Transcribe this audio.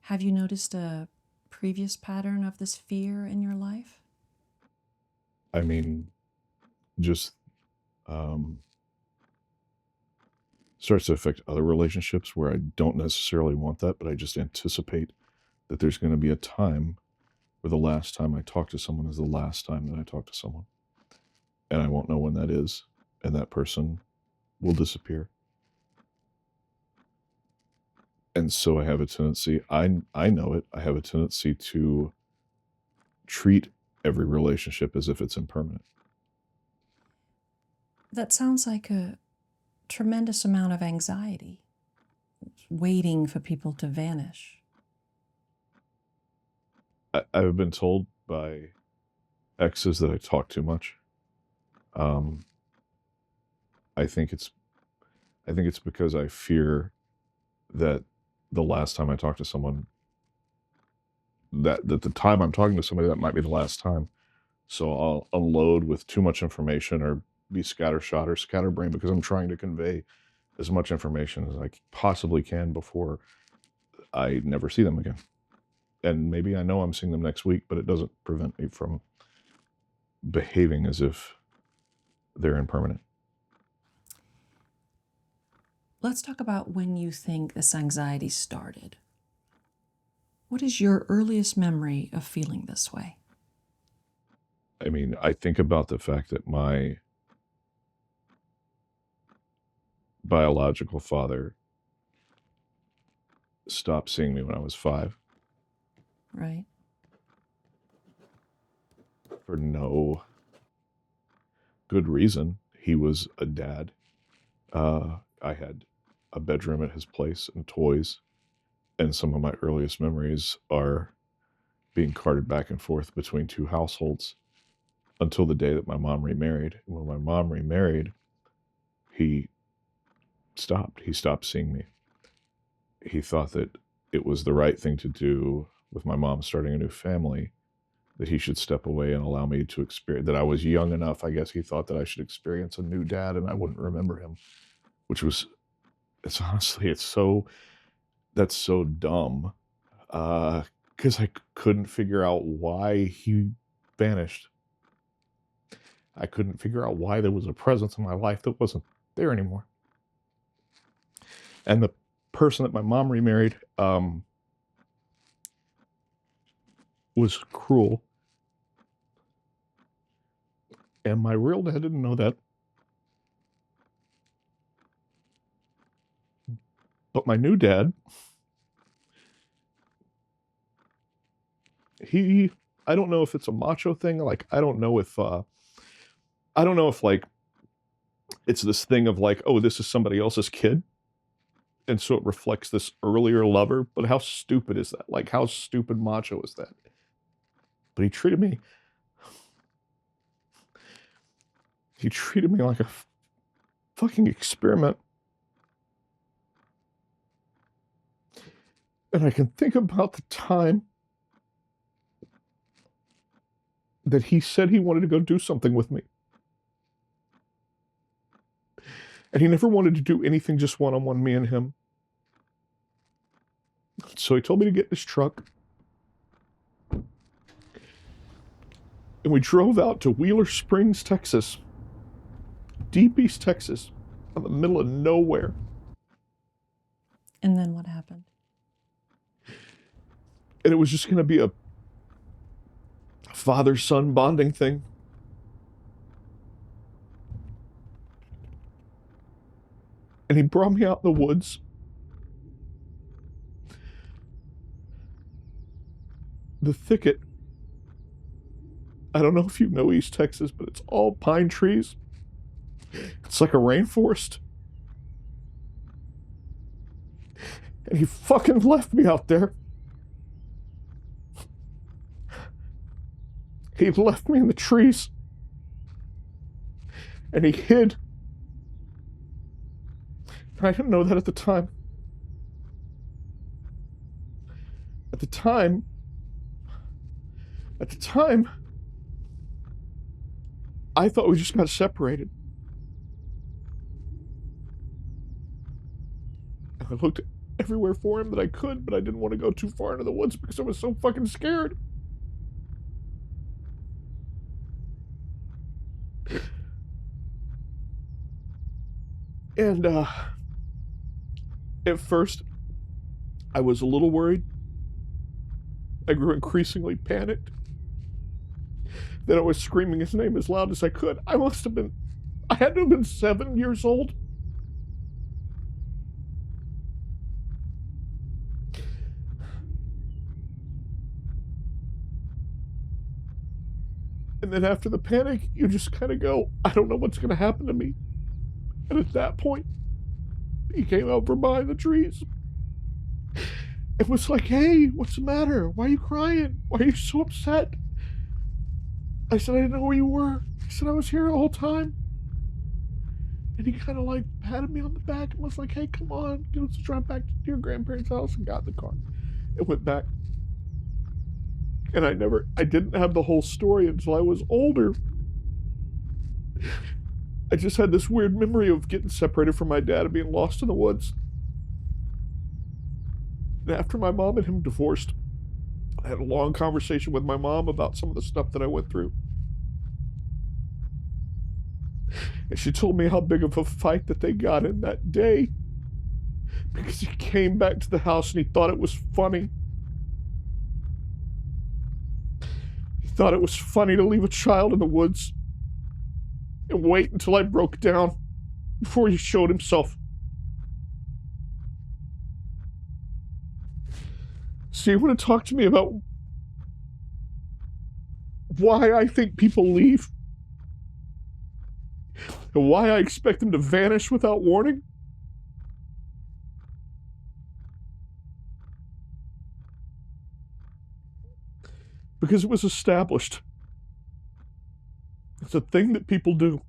Have you noticed a previous pattern of this fear in your life? I mean, just um, starts to affect other relationships where I don't necessarily want that, but I just anticipate that there's going to be a time where the last time I talk to someone is the last time that I talk to someone. And I won't know when that is, and that person will disappear. And so I have a tendency, I know it, I have a tendency to treat every relationship as if it's impermanent. That sounds like a tremendous amount of anxiety, waiting for people to vanish. I've been told by exes that I talk too much. Um, I think it's because I fear that the last time I talk to someone, that the time I'm talking to somebody, that might be the last time. So I'll unload with too much information or be scattershot or scatterbrained because I'm trying to convey as much information as I possibly can before I never see them again. And maybe I know I'm seeing them next week, but it doesn't prevent me from behaving as if they're impermanent. Let's talk about when you think this anxiety started. What is your earliest memory of feeling this way? I mean, I think about the fact that my biological father stopped seeing me when I was 5 Right? for no good reason. He was a dad. I had a bedroom at his place and toys, and some of my earliest memories are being carted back and forth between two households until the day that my mom remarried. And when my mom remarried, he stopped. He stopped seeing me. He thought that it was the right thing to do with my mom starting a new family, that he should step away and allow me to experience, that I was young enough. I guess he thought that I should experience a new dad and I wouldn't remember him, which was, it's honestly, that's so dumb. Because I couldn't figure out why he vanished. I couldn't figure out why there was a presence in my life that wasn't there anymore. And the person that my mom remarried was cruel. And my real dad didn't know that. But my new dad, he, I don't know if it's a macho thing. Like, I don't know if like it's this thing of like, oh, this is somebody else's kid. And so it reflects this earlier lover. But how stupid is that? Like, how stupid macho is that? But he treated me like a fucking experiment. And I can think about the time that he said he wanted to go do something with me. And he never wanted to do anything just one-on-one, me and him. So he told me to get in his truck. And we drove out to Wheeler Springs, Texas. Deep East Texas. In the middle of nowhere. And then what happened? And it was just going to be a father-son bonding thing. And he brought me out in the woods. The thicket. I don't know if you know East Texas, but it's all pine trees. It's like a rainforest. And he fucking left me out there. He left me in the trees. And he hid. And I didn't know that at the time. At the time, I thought we just got separated. And I looked everywhere for him that I could, but I didn't want to go too far into the woods because I was so fucking scared. And at first, I was a little worried. I grew increasingly panicked. Then I was screaming his name as loud as I could. I had to have been 7 years old. And then after the panic, you just kind of go, I don't know what's going to happen to me. And at that point, he came out from behind the trees. It was like, hey, what's the matter? Why are you crying? Why are you so upset? I said, I didn't know where you were. He said, I was here the whole time. And he kind of like patted me on the back and was like, hey, come on, let's drive back to your grandparents' house, and got in the car. It went back. And I didn't have the whole story until I was older. I just had this weird memory of getting separated from my dad and being lost in the woods. And after my mom and him divorced, I had a long conversation with my mom about some of the stuff that I went through. And she told me how big of a fight that they got in that day, because he came back to the house and he thought it was funny. He thought it was funny to leave a child in the woods and wait until I broke down before he showed himself. So you want to talk to me about why I think people leave? And why I expect them to vanish without warning? Because it was established. It's a thing that people do.